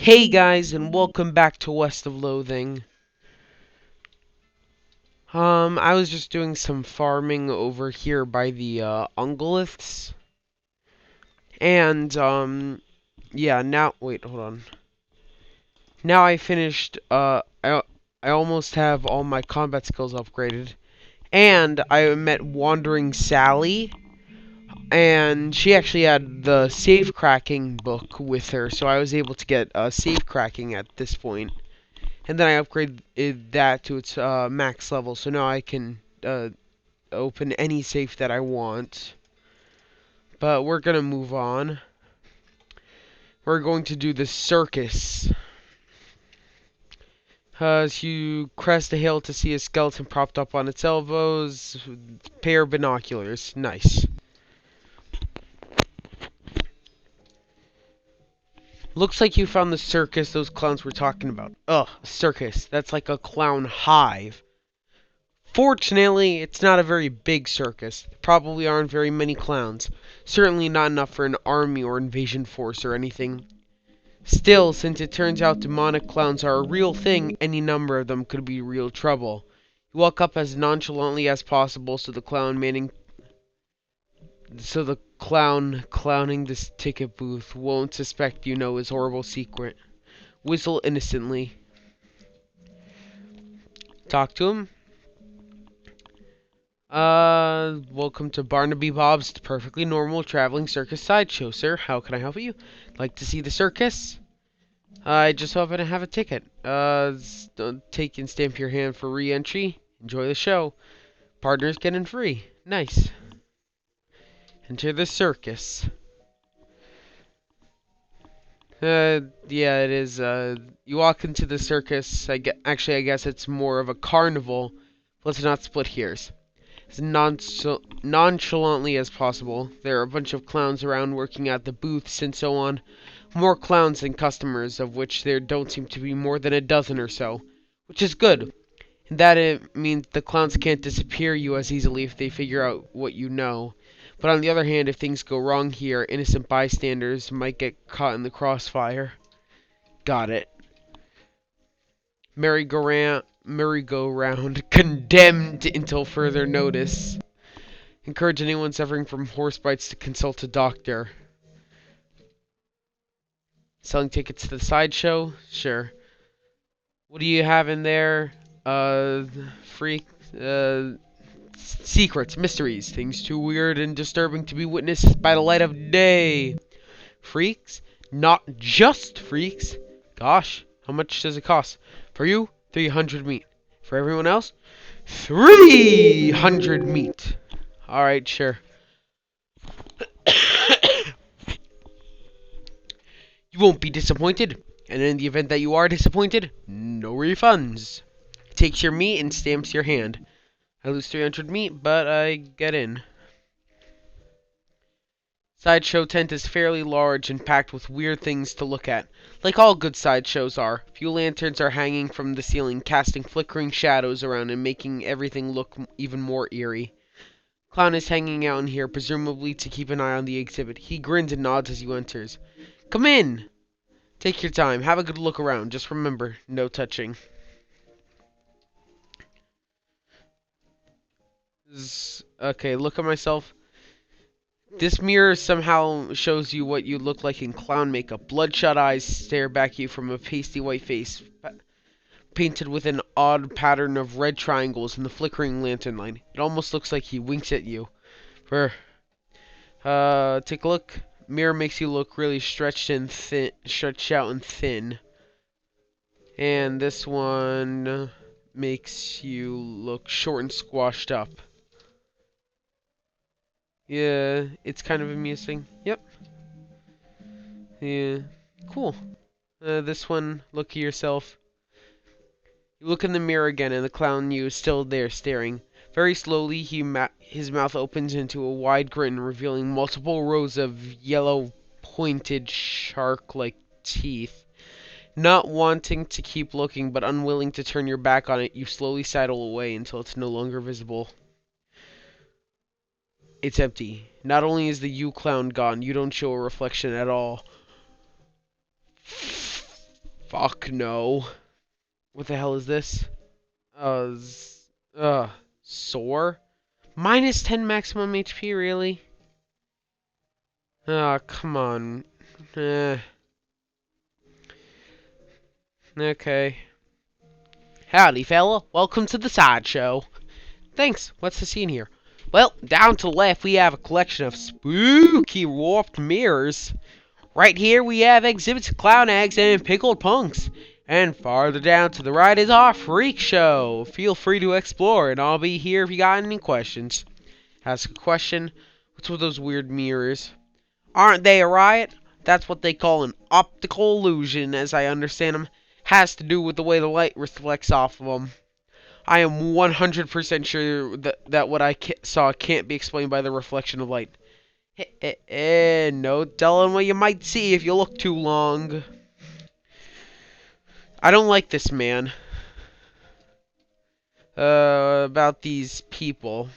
Hey guys, and welcome back to West of Loathing. I was just doing some farming over here by the unguliths, and yeah. Wait, hold on. Now I finished. I almost have all my combat skills upgraded, and I met Wandering Sally, and she actually had the safe cracking book with her, so I was able to get safe cracking at this point. And then I upgraded that to its max level, so now I can open any safe that I want. But we're gonna move on. We're going to do the circus. As you crest a hill to see a skeleton propped up on its elbows, pair of binoculars. Nice. Looks like you found the circus those clowns were talking about. Ugh, circus. That's like a clown hive. Fortunately, it's not a very big circus. There probably aren't very many clowns. Certainly not enough for an army or invasion force or anything. Still, since it turns out demonic clowns are a real thing, any number of them could be real trouble. You walk up as nonchalantly as possible so the clown clowning this ticket booth won't suspect you know his horrible secret. Whistle innocently. Talk to him. Welcome to Barnaby Bob's Perfectly Normal Traveling Circus Sideshow, sir. How can I help you? Like to see the circus? I just happen to have a ticket. Take and stamp your hand for re-entry. Enjoy the show. Partners get in free. Nice. Enter the circus. Yeah, it is, you walk into the circus. Actually, I guess it's more of a carnival. Let's not split hairs. As nonchalantly as possible. There are a bunch of clowns around working at the booths and so on. More clowns than customers, of which there don't seem to be more than a dozen or so. Which is good. And that it means the clowns can't disappear you as easily if they figure out what you know. But on the other hand, if things go wrong here, innocent bystanders might get caught in the crossfire. Got it. Merry-go-round condemned until further notice. Encourage anyone suffering from horse bites to consult a doctor. Selling tickets to the sideshow? Sure. What do you have in there? Freak, secrets, mysteries, things too weird and disturbing to be witnessed by the light of day. Freaks? Not just freaks. Gosh, how much does it cost? For you, 300 meat. For everyone else, 300 meat. Alright, sure. You won't be disappointed. And in the event that you are disappointed, no refunds. Takes your meat and stamps your hand. I lose 300 meat, but I get in. Sideshow tent is fairly large and packed with weird things to look at. Like all good sideshows are. Few lanterns are hanging from the ceiling, casting flickering shadows around and making everything look even more eerie. Clown is hanging out in here, presumably to keep an eye on the exhibit. He grins and nods as you enters. Come in! Take your time. Have a good look around. Just remember, no touching. Okay, look at myself. This mirror somehow shows you what you look like in clown makeup. Bloodshot eyes stare back at you from a pasty white face, painted with an odd pattern of red triangles in the flickering lantern light. It almost looks like he winks at you. Take a look. Mirror makes you look really stretched out and thin. And this one makes you look short and squashed up. Yeah, it's kind of amusing. Yep. Yeah. Cool. This one, look at yourself. You look in the mirror again, and the clown you is still there staring. Very slowly, his mouth opens into a wide grin, revealing multiple rows of yellow, pointed, shark-like teeth. Not wanting to keep looking, but unwilling to turn your back on it, you slowly sidle away until it's no longer visible. It's empty. Not only is the you clown gone, you don't show a reflection at all. Fuck no. What the hell is this? Uh, z- uh, Soar? Minus 10 maximum HP, really? Oh, come on. Eh, okay. Howdy, fella. Welcome to the sideshow. Thanks. What's the scene here? Well, down to the left we have a collection of spooky warped mirrors. Right here we have exhibits of clown eggs and pickled punks. And farther down to the right is our freak show. Feel free to explore, and I'll be here if you got any questions. Ask a question. What's with those weird mirrors? Aren't they a riot? That's what they call an optical illusion, as I understand them. Has to do with the way the light reflects off of them. I am 100% sure that what I saw can't be explained by the reflection of light. No telling what you might see if you look too long. I don't like this man. About these people.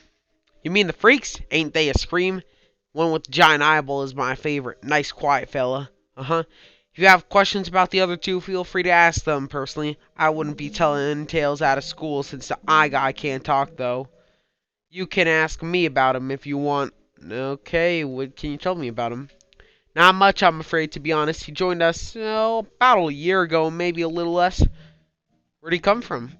You mean the freaks? Ain't they a scream? One with the giant eyeball is my favorite. Nice quiet fella. Uh-huh. If you have questions about the other two, feel free to ask them personally. I wouldn't be telling tales out of school since the eye guy can't talk, though. You can ask me about him if you want. Okay, what can you tell me about him? Not much, I'm afraid, to be honest. He joined us, about a year ago, maybe a little less. Where'd he come from?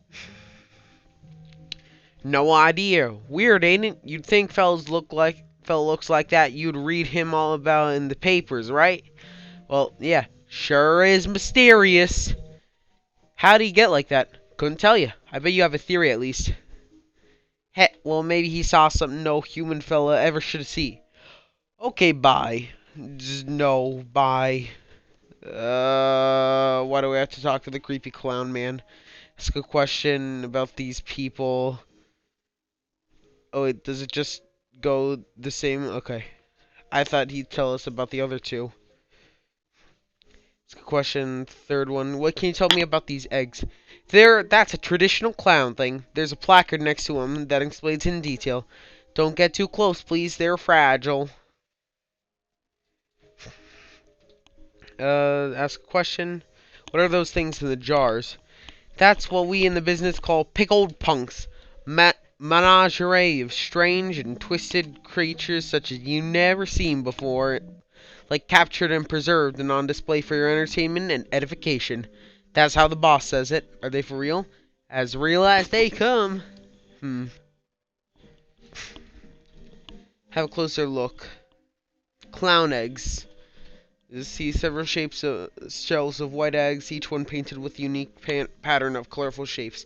No idea. Weird, ain't it? You'd think fella looks like that, you'd read him all about in the papers, right? Well, yeah, sure is mysterious. How'd he get like that? Couldn't tell you. I bet you have a theory at least. Heh, well, maybe he saw something no human fella ever should see. Okay, bye. No, bye. Why do we have to talk to the creepy clown man? Ask a question about these people. Oh, wait, does it just go the same? Okay. I thought he'd tell us about the other two. Ask a question, third one. What can you tell me about these eggs? That's a traditional clown thing. There's a placard next to them that explains in detail. Don't get too close, please. They're fragile. Ask a question. What are those things in the jars? That's what we in the business call pickled punks. Menagerie of strange and twisted creatures such as you never seen before. Like captured and preserved and on display for your entertainment and edification. That's how the boss says it. Are they for real? As real as they come. Have a closer look. Clown eggs. You see several shapes of shells of white eggs, each one painted with a unique pattern of colorful shapes.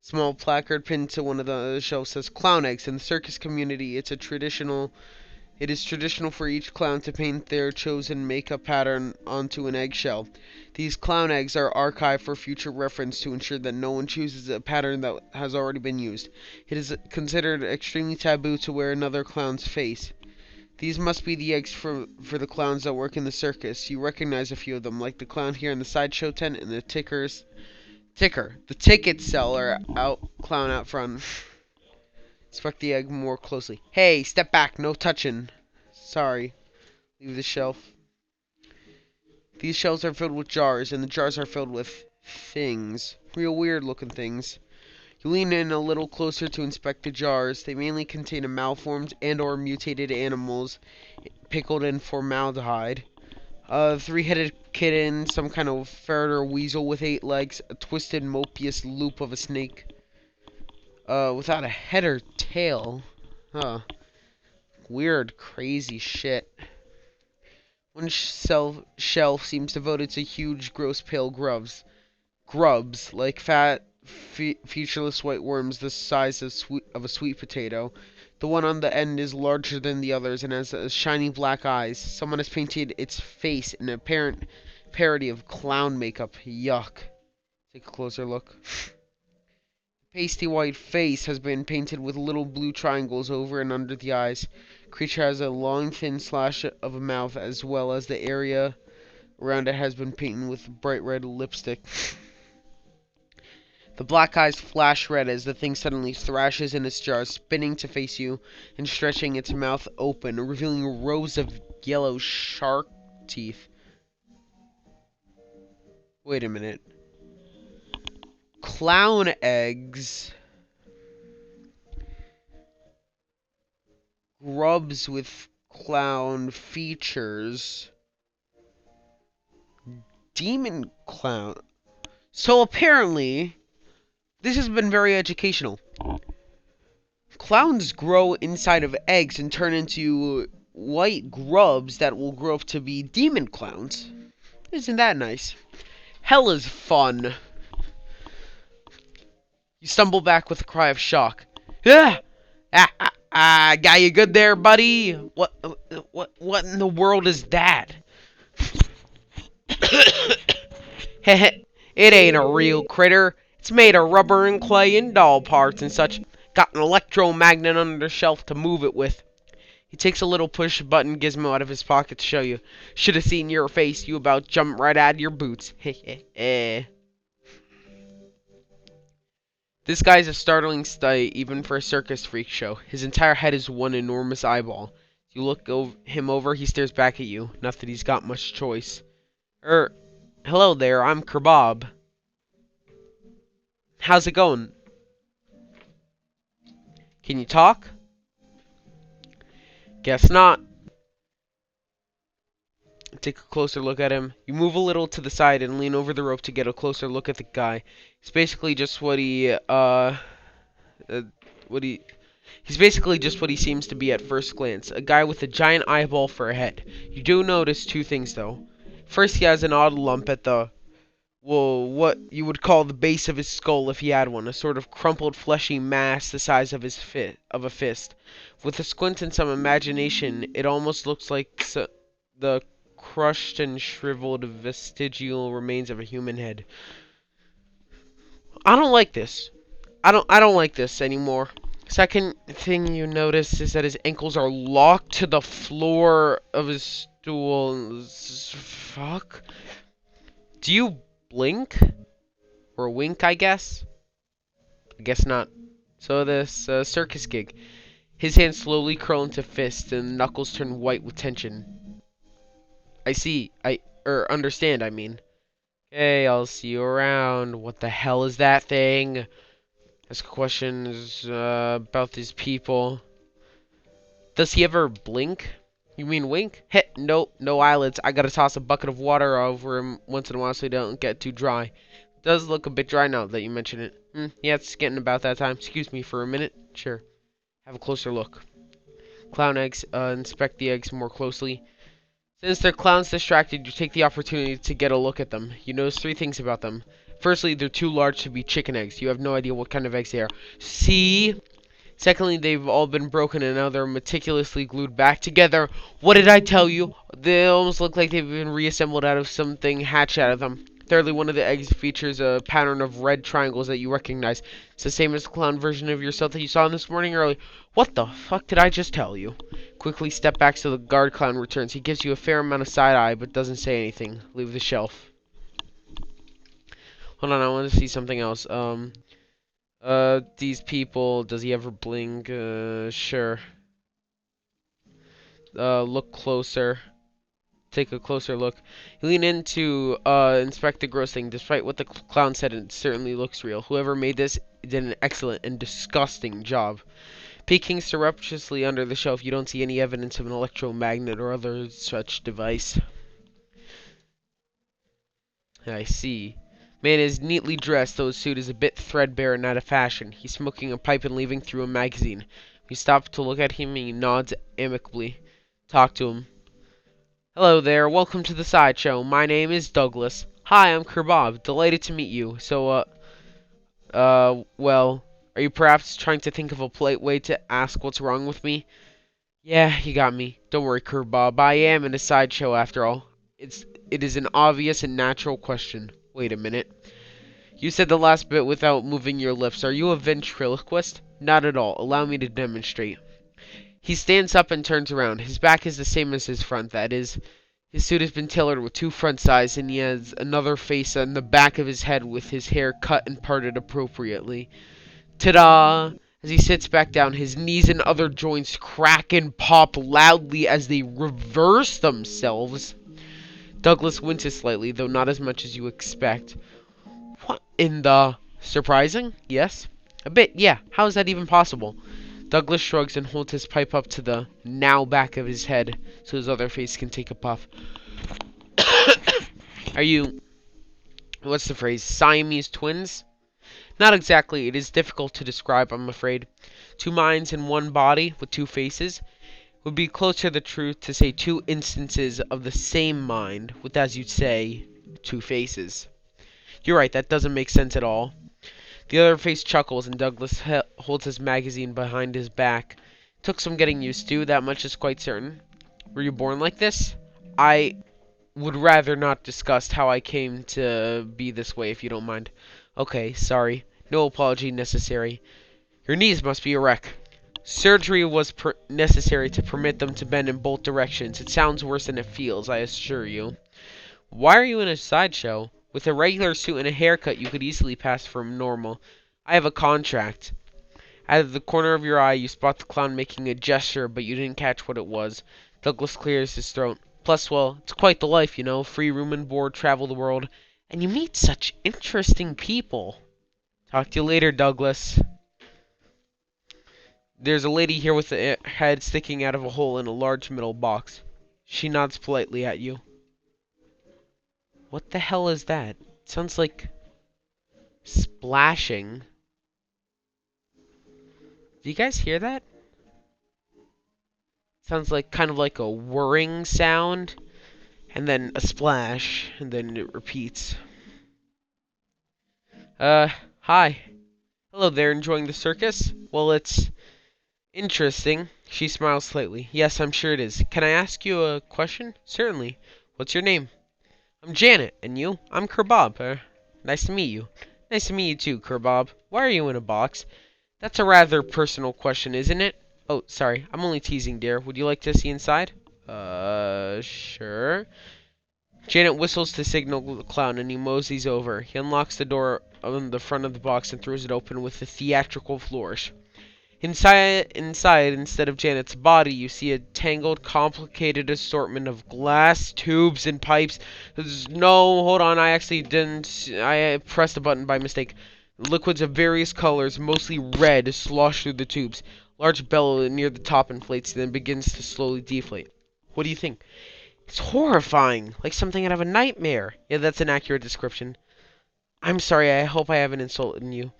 Small placard pinned to one of the shelves says clown eggs. In the circus community, it is traditional for each clown to paint their chosen makeup pattern onto an eggshell. These clown eggs are archived for future reference to ensure that no one chooses a pattern that has already been used. It is considered extremely taboo to wear another clown's face. These must be the eggs for the clowns that work in the circus. You recognize a few of them, like the clown here in the sideshow tent and the ticker, the ticket seller clown out front. Inspect the egg more closely. Hey, step back, no touching. Sorry. Leave the shelf. These shelves are filled with jars, and the jars are filled with things. Real weird looking things. You lean in a little closer to inspect the jars. They mainly contain malformed and or mutated animals pickled in formaldehyde. A three-headed kitten, some kind of ferret or weasel with 8 legs, a twisted Mobius loop of a snake. Without a head or tail. Huh. Weird, crazy shit. One shelf seems devoted to huge, gross, pale grubs. Grubs, like fat, featureless white worms the size of a sweet potato. The one on the end is larger than the others and has shiny black eyes. Someone has painted its face in an apparent parody of clown makeup. Yuck. Take a closer look. The pasty white face has been painted with little blue triangles over and under the eyes. The creature has a long, thin slash of a mouth, as well as the area around it has been painted with bright red lipstick. The black eyes flash red as the thing suddenly thrashes in its jar, spinning to face you and stretching its mouth open, revealing rows of yellow shark teeth. Wait a minute. Clown eggs. Grubs with clown features. Demon clown. So apparently, this has been very educational. Clowns grow inside of eggs and turn into white grubs that will grow up to be demon clowns. Isn't that nice? Hell is fun. You stumble back with a cry of shock. Ah! Got you good there, buddy? What in the world is that? Heh, it ain't a real critter. It's made of rubber and clay and doll parts and such. Got an electromagnet under the shelf to move it with. He takes a little push-button gizmo out of his pocket to show you. Should have seen your face. You about jumped right out of your boots. Heh. This guy's a startling sight, even for a circus freak show. His entire head is one enormous eyeball. You look him over, he stares back at you. Not that he's got much choice. Hello there, I'm Kebab. How's it going? Can you talk? Guess not. Take a closer look at him. You move a little to the side and lean over the rope to get a closer look at the guy. He's basically just what he seems to be at first glance. A guy with a giant eyeball for a head. You do notice two things though. First, he has an odd lump at what you would call the base of his skull if he had one, a sort of crumpled fleshy mass the size of a fist. With a squint and some imagination, it almost looks like the crushed and shriveled vestigial remains of a human head. I don't like this. I don't like this anymore. Second thing you notice is that his ankles are locked to the floor of his stool. Fuck. Do you blink? Or wink, I guess? I guess not. So this circus gig. His hands slowly curl into fists and knuckles turn white with tension. I see. Understand, I mean. Okay, I'll see you around. What the hell is that thing? Ask questions about these people. Does he ever blink? You mean wink? Heh, nope, no eyelids. I gotta toss a bucket of water over him once in a while so he don't get too dry. It does look a bit dry now that you mention it. Yeah, it's getting about that time. Excuse me for a minute. Sure. Have a closer look. Clown eggs. Inspect the eggs more closely. Since their clown's distracted, you take the opportunity to get a look at them. You notice three things about them. Firstly, they're too large to be chicken eggs. You have no idea what kind of eggs they are. See? Secondly, they've all been broken and now they're meticulously glued back together. What did I tell you? They almost look like they've been reassembled out of something hatched out of them. Thirdly, one of the eggs features a pattern of red triangles that you recognize. It's the same as the clown version of yourself that you saw this morning early. What the fuck did I just tell you? Quickly step back so the guard clown returns. He gives you a fair amount of side eye, but doesn't say anything. Leave the shelf. Hold on, I want to see something else. These people, does he ever blink? Sure. Look closer. Take a closer look. You lean in to inspect the gross thing. Despite what the clown said, it certainly looks real. Whoever made this did an excellent and disgusting job. Peeking surreptitiously under the shelf, you don't see any evidence of an electromagnet or other such device. I see. Man is neatly dressed, though his suit is a bit threadbare and out of fashion. He's smoking a pipe and leaving through a magazine. You stop to look at him and he nods amicably. Talk to him. Hello there, welcome to the sideshow. My name is Douglas. Hi, I'm Kebab. Delighted to meet you. So, well, are you perhaps trying to think of a polite way to ask what's wrong with me? Yeah, you got me. Don't worry, Kebab. I am in a sideshow after all. It is an obvious and natural question. Wait a minute. You said the last bit without moving your lips. Are you a ventriloquist? Not at all. Allow me to demonstrate. He stands up and turns around. His back is the same as his front. That is, his suit has been tailored with two front sides, and he has another face on the back of his head with his hair cut and parted appropriately. Ta-da! As he sits back down, his knees and other joints crack and pop loudly as they reverse themselves. Douglas winces slightly, though not as much as you expect. What in the... Surprising? Yes? A bit, yeah. How is that even possible? Douglas shrugs and holds his pipe up to the now back of his head so his other face can take a puff. Are you... What's the phrase? Siamese twins? Not exactly. It is difficult to describe, I'm afraid. Two minds in one body with two faces would be closer to the truth to say two instances of the same mind with, as you'd say, two faces. You're right, that doesn't make sense at all. The other face chuckles and Douglas holds his magazine behind his back. Took some getting used to, that much is quite certain. Were you born like this? I would rather not discuss how I came to be this way, if you don't mind. Okay, sorry. No apology necessary. Your knees must be a wreck. Surgery was necessary to permit them to bend in both directions. It sounds worse than it feels, I assure you. Why are you in a sideshow? With a regular suit and a haircut, you could easily pass for normal. I have a contract. Out of the corner of your eye, you spot the clown making a gesture, but you didn't catch what it was. Douglas clears his throat. Plus, well, it's quite the life, you know. Free room and board, travel the world. And you meet such interesting people. Talk to you later, Douglas. There's a lady here with a head sticking out of a hole in a large metal box. She nods politely at you. What the hell is that? It sounds like... splashing. Do you guys hear that? Sounds like kind of like a whirring sound, and then a splash, and then it repeats. Hi. Hello there, enjoying the circus? Well, it's interesting. She smiles slightly. Yes, I'm sure it is. Can I ask you a question? Certainly. What's your name? I'm Janet, and you? I'm Kerbob. Nice to meet you. Nice to meet you too, Kerbob. Why are you in a box? That's a rather personal question, isn't it? Oh, sorry. I'm only teasing, dear. Would you like to see inside? Sure. Janet whistles to signal the clown, and he moseys over. He unlocks the door on the front of the box and throws it open with a theatrical flourish. Inside, instead of Janet's body, you see a tangled, complicated assortment of glass, tubes, and pipes. No, hold on, I actually didn't... I pressed a button by mistake. Liquids of various colors, mostly red, slosh through the tubes. Large bellow near the top inflates, then begins to slowly deflate. What do you think? It's horrifying, like something out of a nightmare. Yeah, that's an accurate description. I'm sorry, I hope I haven't insulted you.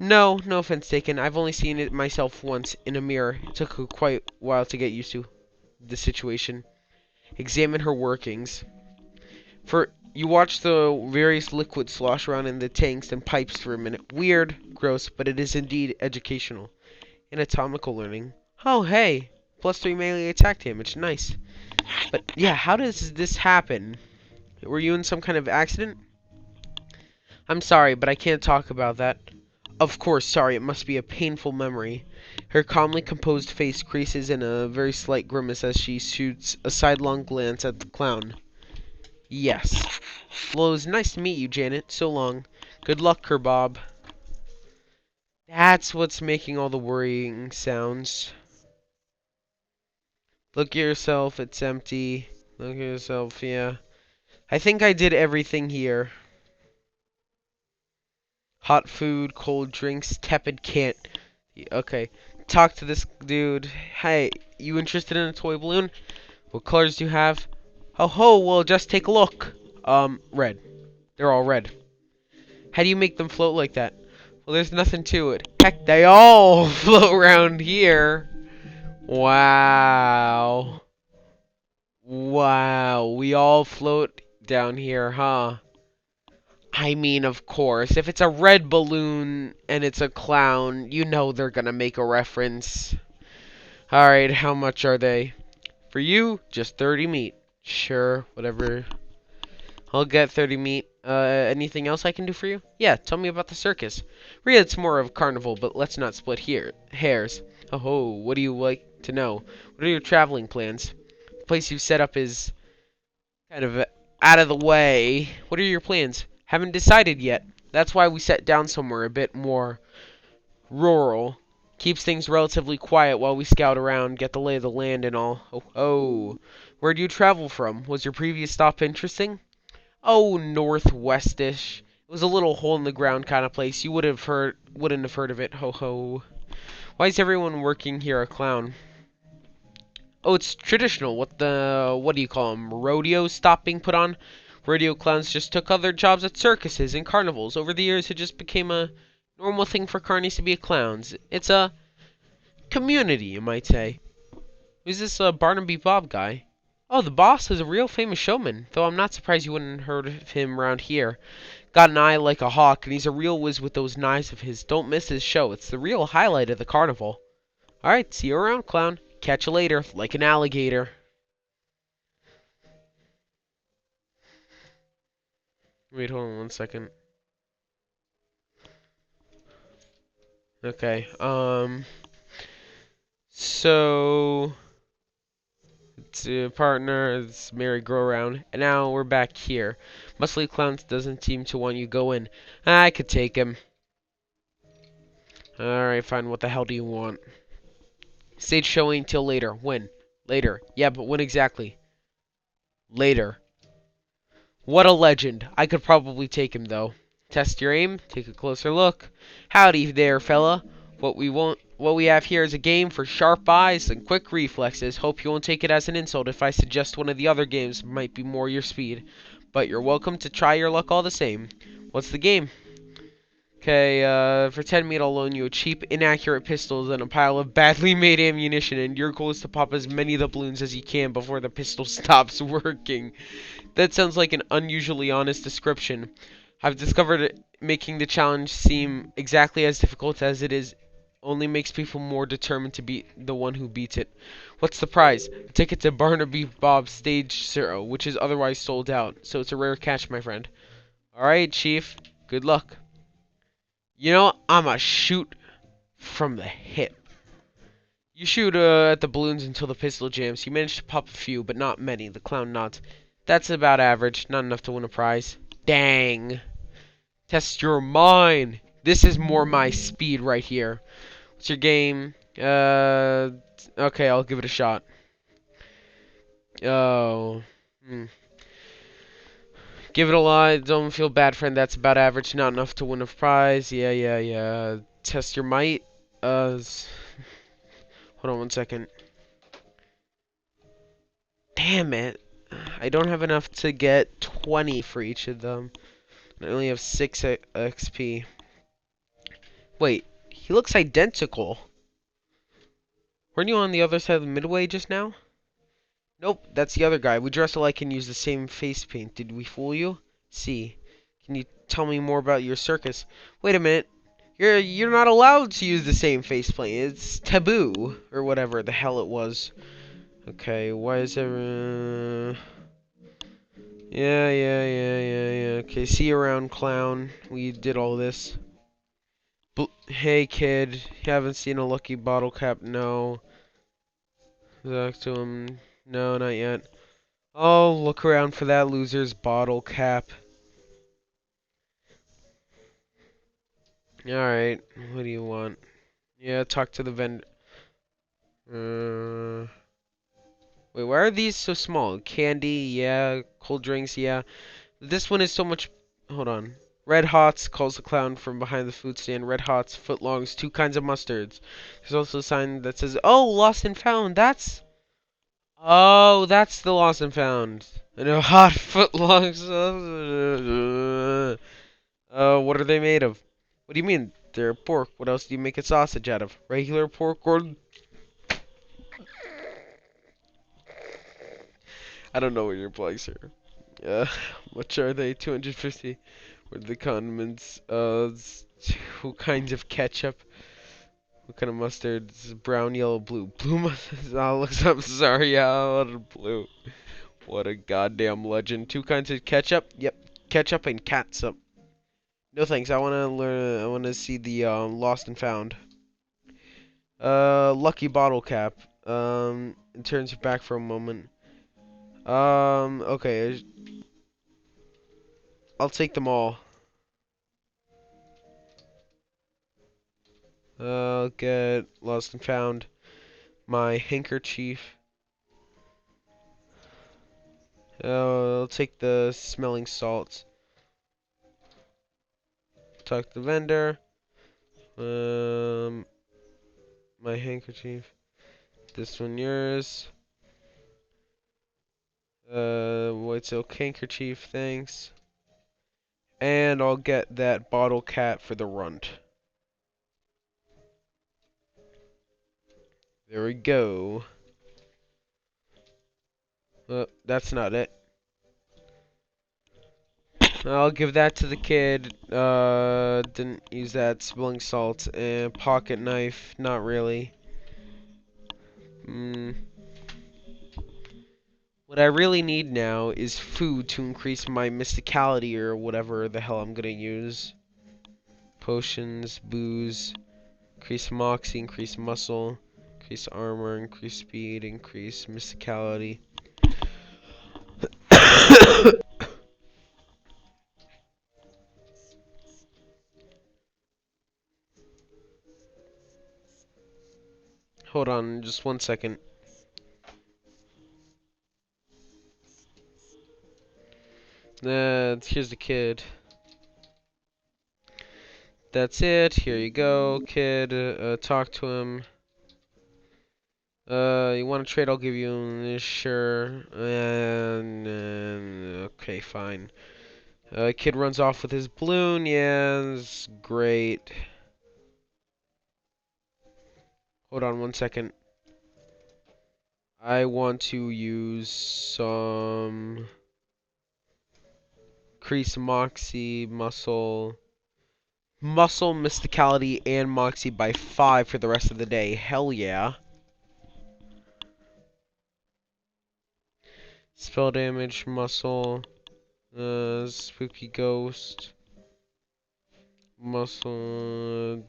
No, no offense taken. I've only seen it myself once in a mirror. It took quite a while to get used to the situation. Examine her workings. You watch the various liquids slosh around in the tanks and pipes for a minute. Weird, gross, but it is indeed educational. Anatomical learning. Oh, hey! +3 melee attack damage. Nice. But, yeah, how does this happen? Were you in some kind of accident? I'm sorry, but I can't talk about that. Of course, sorry, it must be a painful memory. Her calmly composed face creases in a very slight grimace as she shoots a sidelong glance at the clown. Yes. Well, it was nice to meet you, Janet. So long. Good luck, Kerbob. That's what's making all the worrying sounds. Look at yourself, it's empty. Look at yourself, yeah. I think I did everything here. Hot food, cold drinks, tepid can't. Okay. Talk to this dude. Hey, you interested in a toy balloon? What colors do you have? Oh ho, well just take a look. Red. They're all red. How do you make them float like that? Well, there's nothing to it. Heck, they all float around here. Wow. Wow, we all float down here, huh? I mean, of course, if it's a red balloon and it's a clown, you know they're gonna make a reference. Alright, how much are they? For you, just 30 meat. Sure, whatever. I'll get 30 meat. Anything else I can do for you? Yeah, tell me about the circus. Really, it's more of a carnival, but let's not split hairs. Oh, what do you like to know? What are your traveling plans? The place you've set up is kind of out of the way. What are your plans? Haven't decided yet. That's why we set down somewhere a bit more rural. Keeps things relatively quiet while we scout around, get the lay of the land and all. Oh. Where do you travel from? Was your previous stop interesting? Oh, northwestish. It was a little hole in the ground kind of place. You wouldn't have heard of it. Ho ho. Why is everyone working here a clown? Oh, it's traditional. What do you call them? Rodeo stop being put on? Rodeo clowns just took other jobs at circuses and carnivals. Over the years, it just became a normal thing for carnies to be clowns. It's a community, you might say. Who's this Barnaby Bob guy? Oh, the boss is a real famous showman, though I'm not surprised you wouldn't have heard of him around here. Got an eye like a hawk, and he's a real whiz with those knives of his. Don't miss his show. It's the real highlight of the carnival. Alright, see you around, clown. Catch you later, like an alligator. Wait, hold on 1 second. Okay, so it's a partner, it's Merry Go Round, and now we're back here. Muscly Clowns doesn't seem to want you to go in. I could take him. Alright, fine, what the hell do you want? Stage showing till later. When? Later. Yeah, but when exactly? Later. What a legend. I could probably take him, though. Test your aim. Take a closer look. Howdy there, fella. What we have here is a game for sharp eyes and quick reflexes. Hope you won't take it as an insult if I suggest one of the other games might be more your speed. But you're welcome to try your luck all the same. What's the game? Okay, for 10 meat I'll loan you a cheap, inaccurate pistols and a pile of badly made ammunition, and your goal is to pop as many of the balloons as you can before the pistol stops working. That sounds like an unusually honest description. I've discovered making the challenge seem exactly as difficult as it is only makes people more determined to be the one who beats it. What's the prize? A ticket to Barnaby Bob's Stage 0, which is otherwise sold out, so it's a rare catch, my friend. Alright, Chief. Good luck. You know, I'ma shoot from the hip. You shoot at the balloons until the pistol jams. You manage to pop a few, but not many. The clown nods. That's about average. Not enough to win a prize. Dang. Test your mind. This is more my speed right here. What's your game? Okay, I'll give it a shot. Oh. Give it a lot. Don't feel bad, friend. That's about average. Not enough to win a prize. Yeah. Test your might. Hold on 1 second. Damn it. I don't have enough to get 20 for each of them. I only have 6 XP. Wait, he looks identical. Weren't you on the other side of the midway just now? Nope, that's the other guy. We dress alike and use the same face paint. Did we fool you? See. Can you tell me more about your circus? Wait a minute. You're not allowed to use the same face paint. It's taboo or whatever the hell it was. Okay, why is there Yeah. Okay, see you around, clown. We did all this. Hey, kid. You haven't seen a lucky bottle cap? No. Talk to him. No, not yet. Oh, look around for that loser's bottle cap. Alright, what do you want? Yeah, talk to the vendor. Wait, why are these so small? Candy, yeah. Cold drinks, yeah. This one is so much... Hold on. Red Hots calls the clown from behind the food stand. Red Hots, footlongs, 2 kinds of mustards. There's also a sign that says, "Oh, lost and found." Oh, that's the lost and found. I know, hot footlongs. What are they made of? What do you mean? They're pork. What else do you make a sausage out of? Regular pork or... I don't know what your plugs are. Much are they? 250. What are the condiments? 2 kinds of ketchup. What kind of mustard? This is brown, yellow, blue. Blue mustard. Oh, looks. I'm sorry. Yeah, blue. What a goddamn legend. 2 kinds of ketchup. Yep, ketchup and catsup. No thanks. I wanna learn. I wanna see the lost and found. Lucky bottle cap. It turns your back for a moment. Okay. I'll take them all. I'll get lost and found. My handkerchief. I'll take the smelling salts. Talk to the vendor. My handkerchief. This one yours. White silk handkerchief, thanks. And I'll get that bottle cap for the runt. There we go. That's not it. I'll give that to the kid. Didn't use that. Smelling salts and pocket knife. Not really. What I really need now is food to increase my mysticality or whatever the hell I'm gonna use. Potions, booze, increase moxie, increase muscle, increase armor, increase speed, increase mysticality. Hold on, just 1 second. Here's the kid. That's it. Here you go, kid. Talk to him. You want to trade? I'll give you sure. And okay, fine. Kid runs off with his balloon. Yeah, that's great. Hold on 1 second. I want to use some increase moxie, muscle, mysticality, and moxie by 5 for the rest of the day. Hell yeah. Spell damage, muscle, spooky ghost, muscle,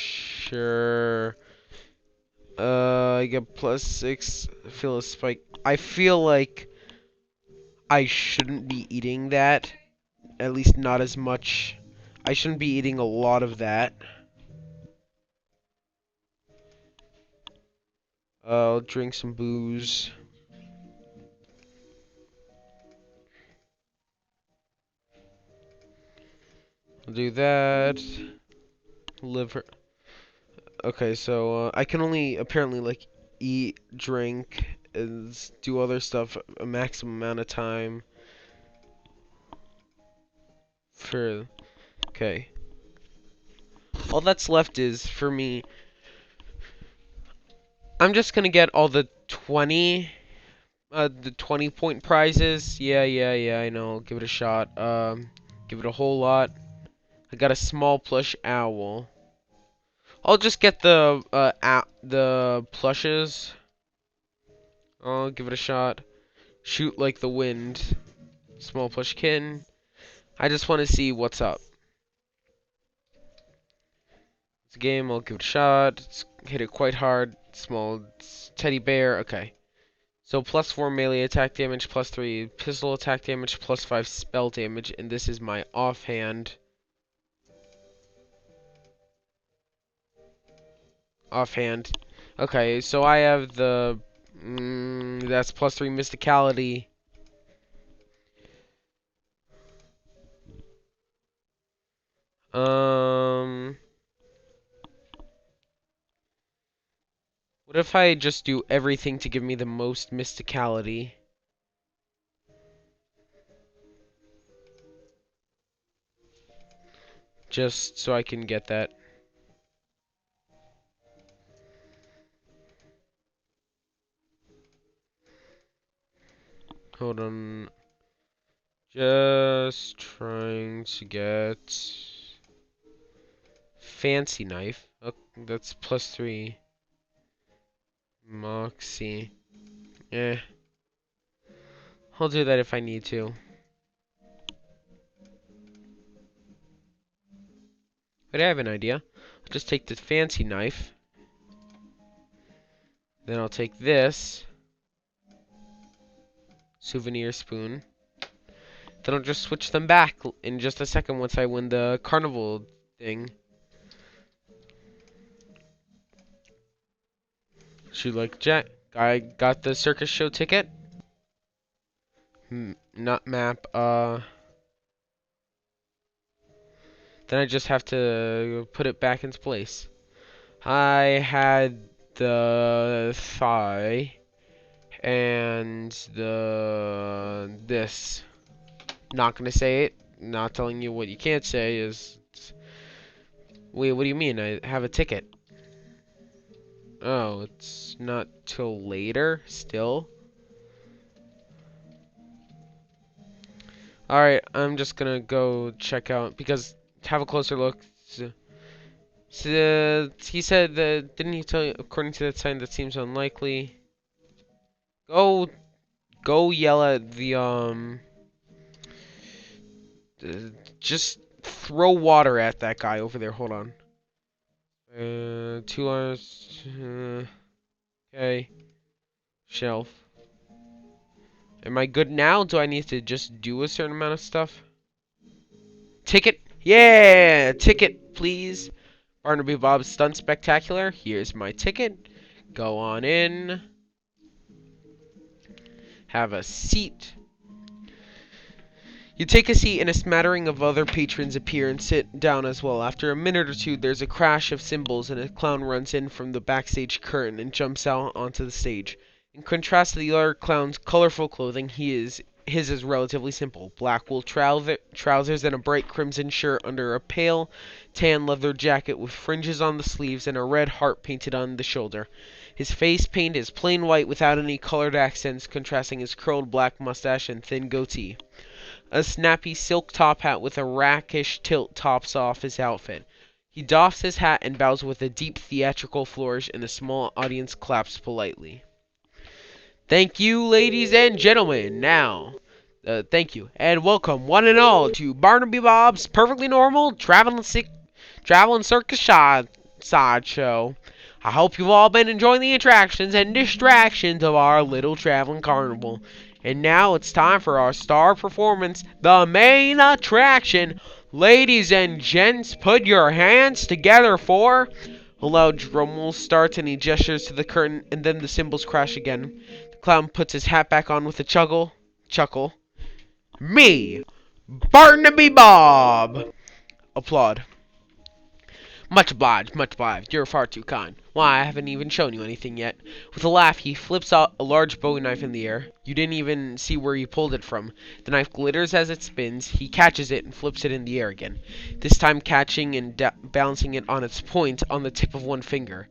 sure. I get +6. Feel a spike. I feel like I shouldn't be eating that. At least not as much. I shouldn't be eating a lot of that. I'll drink some booze. I'll do that. Liver. Okay, so I can only apparently like eat, drink, and do other stuff a maximum amount of time. Okay. All that's left is for me. I'm just gonna get all the 20 point prizes. Yeah, I know. Give it a shot. Give it a whole lot. I got a small plush owl. I'll just get the plushes. I'll give it a shot. Shoot like the wind. Small plush kitten. I just want to see what's up. It's a game. I'll give it a shot. Hit it quite hard. Small teddy bear. Okay. So +4 melee attack damage, +3 pistol attack damage, +5 spell damage, and this is my offhand. Okay, so I have the that's +3 mysticality. What if I just do everything to give me the most mysticality? Just so I can get that. Hold on. Just trying to get fancy knife. Oh, that's +3. Moxie. I'll do that if I need to. But I have an idea. I'll just take the fancy knife. Then I'll take this souvenir spoon. Then I'll just switch them back in just a second once I win the carnival thing. She like, Jack, I got the circus show ticket. Not map. Then I just have to put it back into place. I had the thigh and the this. Not gonna say it. Not telling you what you can't say is. Wait, what do you mean? I have a ticket. Oh, it's not till later still. Alright, I'm just gonna go check out because have a closer look. So, he said that, didn't he tell you, according to that sign, that seems unlikely. Go yell at the, just throw water at that guy over there. Hold on. 2 hours, okay. Shelf. Am I good now? Do I need to just do a certain amount of stuff? Ticket? Yeah! Ticket, please. Barnaby Bob's Stunt Spectacular. Here's my ticket. Go on in. Have a seat. You take a seat and a smattering of other patrons appear and sit down as well. After a minute or two, there's a crash of cymbals and a clown runs in from the backstage curtain and jumps out onto the stage. In contrast to the other clown's colorful clothing, his is relatively simple. Black wool trousers and a bright crimson shirt under a pale tan leather jacket with fringes on the sleeves and a red heart painted on the shoulder. His face paint is plain white without any colored accents, contrasting his curled black mustache and thin goatee. A snappy silk top hat with a rakish tilt tops off his outfit. He doffs his hat and bows with a deep theatrical flourish, and the small audience claps politely. Thank you, ladies and gentlemen. Now, thank you, and welcome, one and all, to Barnaby Bob's Perfectly Normal Traveling Circus Sideshow. I hope you've all been enjoying the attractions and distractions of our little traveling carnival. And now it's time for our star performance, the main attraction. Ladies and gents, put your hands together for... A loud drum roll starts and he gestures to the curtain, and then the cymbals crash again. The clown puts his hat back on with a chuckle. Me, Barnaby Bob! Applaud. Much obliged, much obliged. You're far too kind. Why, I haven't even shown you anything yet. With a laugh, he flips out a large bowie knife in the air. You didn't even see where he pulled it from. The knife glitters as it spins. He catches it and flips it in the air again, this time catching and balancing it on its point on the tip of one finger.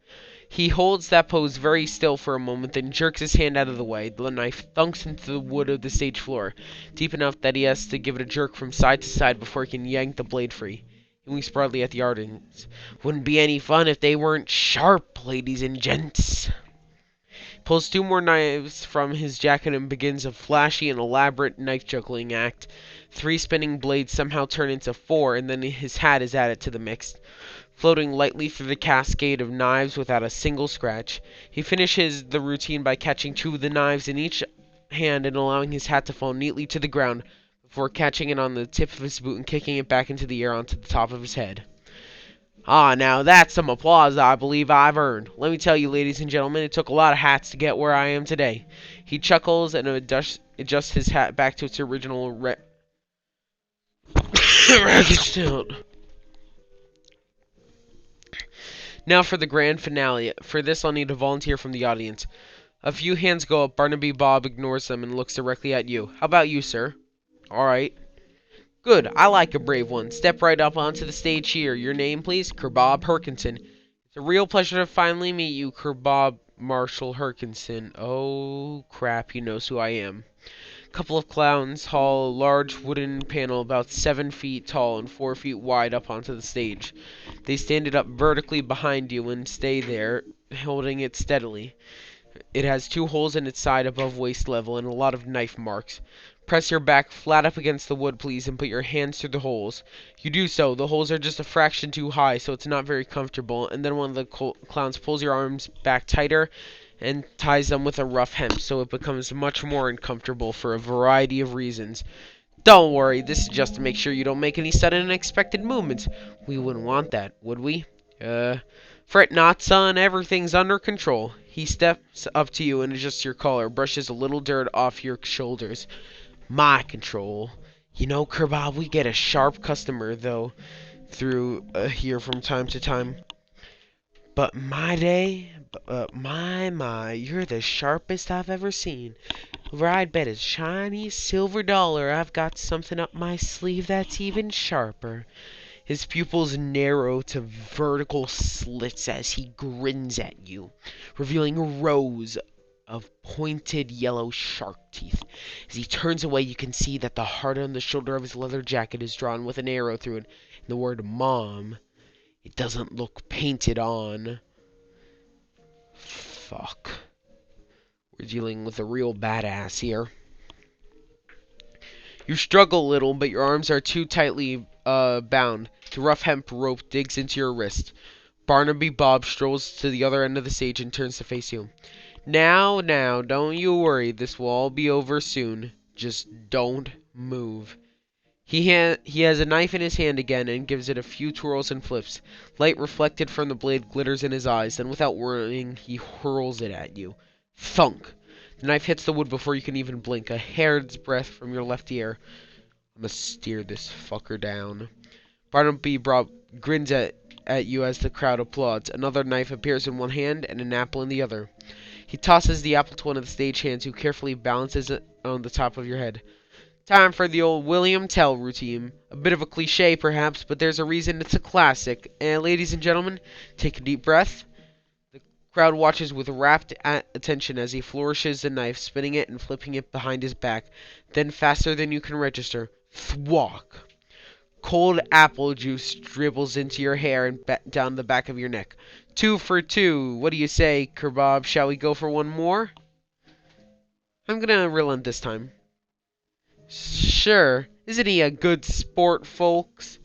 He holds that pose very still for a moment, then jerks his hand out of the way. The knife thunks into the wood of the stage floor, deep enough that he has to give it a jerk from side to side before he can yank the blade free. He winks broadly at the audience. Wouldn't be any fun if they weren't sharp, ladies and gents. He pulls 2 more knives from his jacket and begins a flashy and elaborate knife juggling act. 3 spinning blades somehow turn into 4, and then his hat is added to the mix, floating lightly through the cascade of knives without a single scratch. He finishes the routine by catching 2 of the knives in each hand and allowing his hat to fall neatly to the ground, before catching it on the tip of his boot and kicking it back into the air onto the top of his head. Ah, now that's some applause I believe I've earned. Let me tell you, ladies and gentlemen, it took a lot of hats to get where I am today. He chuckles and adjusts his hat back to its original ragged tilt. Now for the grand finale. For this, I'll need a volunteer from the audience. A few hands go up. Barnaby Bob ignores them and looks directly at you. How about you, sir? Alright. Good, I like a brave one. Step right up onto the stage here. Your name, please? Kerbob Herkinson. It's a real pleasure to finally meet you, Kerbob Marshall Herkinson. Oh, crap, he knows who I am. A couple of clowns haul a large wooden panel about 7 feet tall and 4 feet wide up onto the stage. They stand it up vertically behind you and stay there, holding it steadily. It has 2 holes in its side above waist level and a lot of knife marks. Press your back flat up against the wood, please, and put your hands through the holes. You do so. The holes are just a fraction too high, so it's not very comfortable, and then one of the clowns pulls your arms back tighter and ties them with a rough hem, so it becomes much more uncomfortable for a variety of reasons. Don't worry, this is just to make sure you don't make any sudden unexpected movements. We wouldn't want that, would we? Fret not, son, everything's under control. He steps up to you and adjusts your collar, brushes a little dirt off your shoulders. My control. You know, Kerbab, we get a sharp customer, though, through here from time to time. But my, you're the sharpest I've ever seen. Over I'd bet a shiny silver dollar I've got something up my sleeve that's even sharper. His pupils narrow to vertical slits as he grins at you, revealing rows of pointed yellow shark teeth. As he turns away, you can see that the heart on the shoulder of his leather jacket is drawn with an arrow through it, and the word Mom. It doesn't look painted on. Fuck. We're dealing with a real badass here. You struggle a little, but your arms are too tightly bound. The rough hemp rope digs into your wrist. Barnaby Bob strolls to the other end of the stage and turns to face you. Now, don't you worry. This will all be over soon. Just don't move. He has a knife in his hand again and gives it a few twirls and flips. Light reflected from the blade glitters in his eyes, then without warning, he hurls it at you. Thunk! The knife hits the wood before you can even blink, a hair's breadth from your left ear. I'm gonna steer this fucker down. Barnaby Bob grins at you as the crowd applauds. Another knife appears in one hand and an apple in the other. He tosses the apple to one of the stagehands, who carefully balances it on the top of your head. Time for the old William Tell routine. A bit of a cliche, perhaps, but there's a reason it's a classic. And ladies and gentlemen, take a deep breath. The crowd watches with rapt attention as he flourishes the knife, spinning it and flipping it behind his back. Then, faster than you can register, thwack! Cold apple juice dribbles into your hair and down the back of your neck. 2 for 2. What do you say, Kerbab? Shall we go for one more? I'm gonna relent this time. Sure. Isn't he a good sport, folks?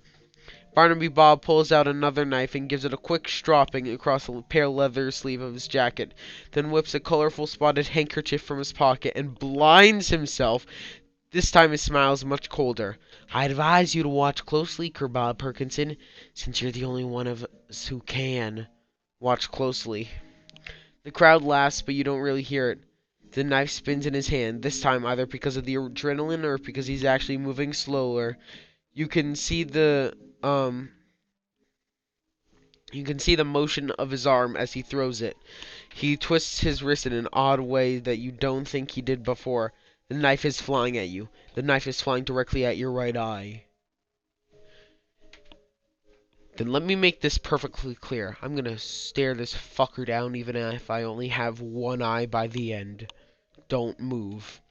Barnaby Bob pulls out another knife and gives it a quick stropping across the pale leather sleeve of his jacket, then whips a colorful spotted handkerchief from his pocket and blinds himself. This time his smile is much colder. I advise you to watch closely, Kerbab Perkinson, since you're the only one of us who can. Watch closely. The crowd laughs, but you don't really hear it. The knife spins in his hand, this time either because of the adrenaline or because he's actually moving slower. You can see the motion of his arm as he throws it. He twists his wrist in an odd way that you don't think he did before. The knife is flying at you. The knife is flying directly at your right eye. Then let me make this perfectly clear. I'm gonna stare this fucker down even if I only have one eye by the end. Don't move.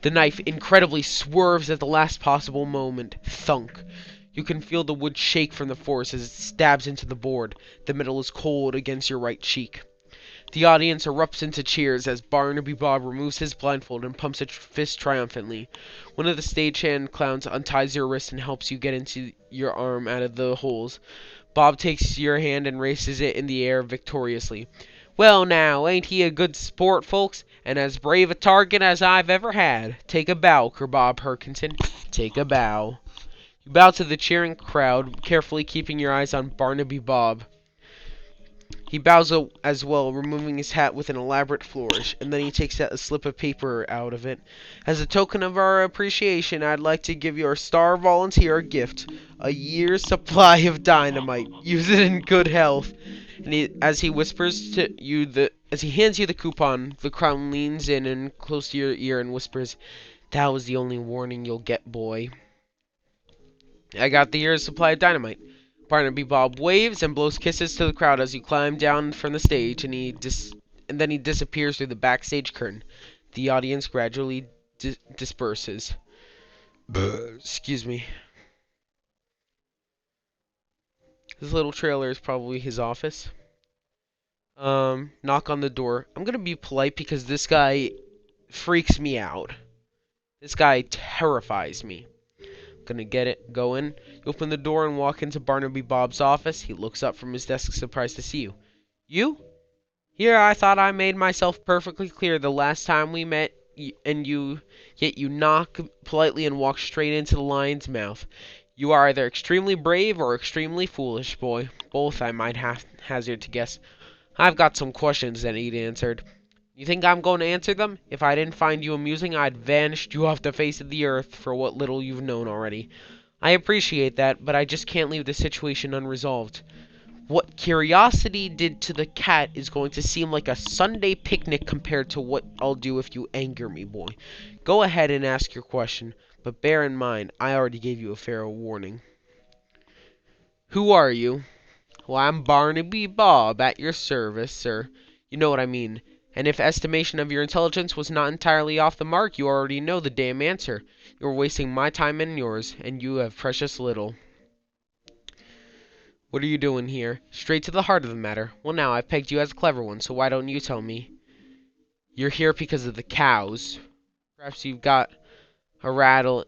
The knife incredibly swerves at the last possible moment. Thunk. You can feel the wood shake from the force as it stabs into the board. The metal is cold against your right cheek. The audience erupts into cheers as Barnaby Bob removes his blindfold and pumps a fist triumphantly. One of the stagehand clowns unties your wrist and helps you get into your arm out of the holes. Bob takes your hand and raises it in the air victoriously. Well now, ain't he a good sport, folks? And as brave a target as I've ever had. Take a bow, Kerbab Perkinson. Take a bow. You bow to the cheering crowd, carefully keeping your eyes on Barnaby Bob. He bows as well, removing his hat with an elaborate flourish, and then he takes a slip of paper out of it. As a token of our appreciation, I'd like to give your star volunteer a gift. A year's supply of dynamite. Use it in good health. And as he whispers to you as he hands you the coupon, the clown leans in and close to your ear and whispers, "That was the only warning you'll get, boy." I got the year's supply of dynamite. Barnaby Bob waves and blows kisses to the crowd as you climb down from the stage, and then he disappears through the backstage curtain. The audience gradually disperses. Excuse me. This little trailer is probably his office. Knock on the door. I'm gonna be polite because this guy freaks me out. This guy terrifies me. Gonna go in. You open the door and walk into Barnaby Bob's office. He looks up from his desk, surprised to see you. You? Here, I thought I made myself perfectly clear the last time we met, yet you knock politely and walk straight into the lion's mouth. You are either extremely brave or extremely foolish, boy. Both, I might hazard to guess. I've got some questions that need answered. You think I'm going to answer them? If I didn't find you amusing, I'd vanished you off the face of the earth for what little you've known already. I appreciate that, but I just can't leave the situation unresolved. What curiosity did to the cat is going to seem like a Sunday picnic compared to what I'll do if you anger me, boy. Go ahead and ask your question, but bear in mind, I already gave you a fair warning. Who are you? Well, I'm Barnaby Bob, at your service, sir. You know what I mean. And if estimation of your intelligence was not entirely off the mark, you already know the damn answer. You're wasting my time and yours, and you have precious little. What are you doing here? Straight to the heart of the matter. Well, now, I've pegged you as a clever one, so why don't you tell me? You're here because of the cows. Perhaps you've got a rattle...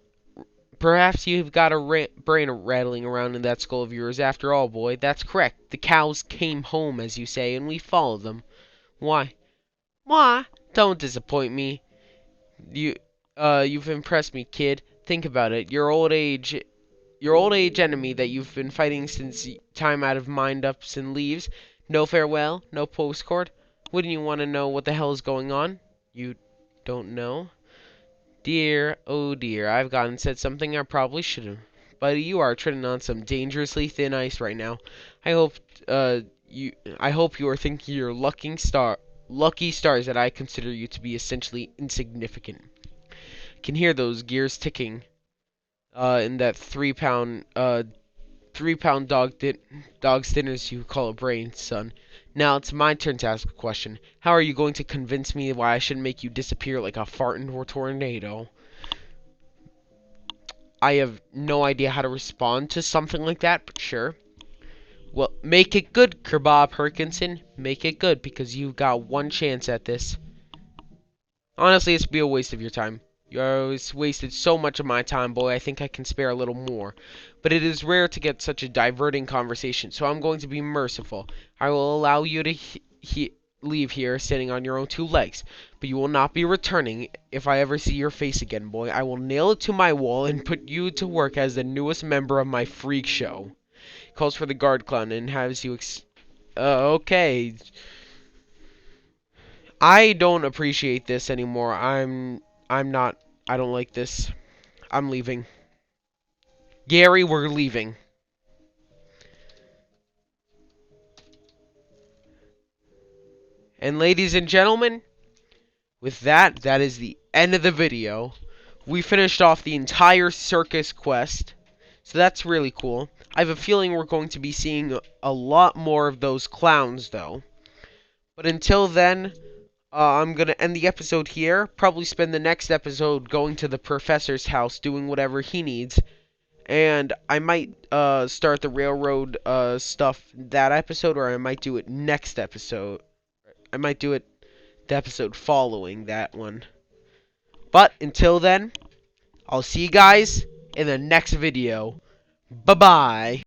Perhaps you've got a brain rattling around in that skull of yours after all, boy. That's correct. The cows came home, as you say, and we followed them. Why? Why? Don't disappoint me. You've impressed me, kid. Think about it. Your old age enemy that you've been fighting since time out of mind-ups and leaves. No farewell, no postcard. Wouldn't you want to know what the hell is going on? You don't know? Dear, oh dear, I've gone and said something I probably shouldn't. But you are treading on some dangerously thin ice right now. I hope, I hope you are thinking your lucky stars that I consider you to be essentially insignificant. I can hear those gears ticking. In that 3 pound dog's dinner, as you call a brain, son. Now it's my turn to ask a question. How are you going to convince me why I should make you disappear like a fart into a tornado? I have no idea how to respond to something like that, but sure. Well, make it good, Kerbab Perkinson. Make it good, because you've got one chance at this. Honestly, it's be a waste of your time. You always wasted so much of my time, boy. I think I can spare a little more. But it is rare to get such a diverting conversation, so I'm going to be merciful. I will allow you to leave here standing on your own two legs. But you will not be returning if I ever see your face again, boy. I will nail it to my wall and put you to work as the newest member of my freak show. He calls for the guard clown and has you okay. I don't appreciate this anymore. I'm not. I don't like this. I'm leaving. Gary, we're leaving. And ladies and gentlemen, with that, that is the end of the video. We finished off the entire circus quest. So that's really cool. I have a feeling we're going to be seeing a lot more of those clowns, though. But until then, I'm going to end the episode here. Probably spend the next episode going to the professor's house, doing whatever he needs. And I might start the railroad stuff that episode, or I might do it next episode. I might do it the episode following that one. But until then, I'll see you guys in the next video. Bye-bye.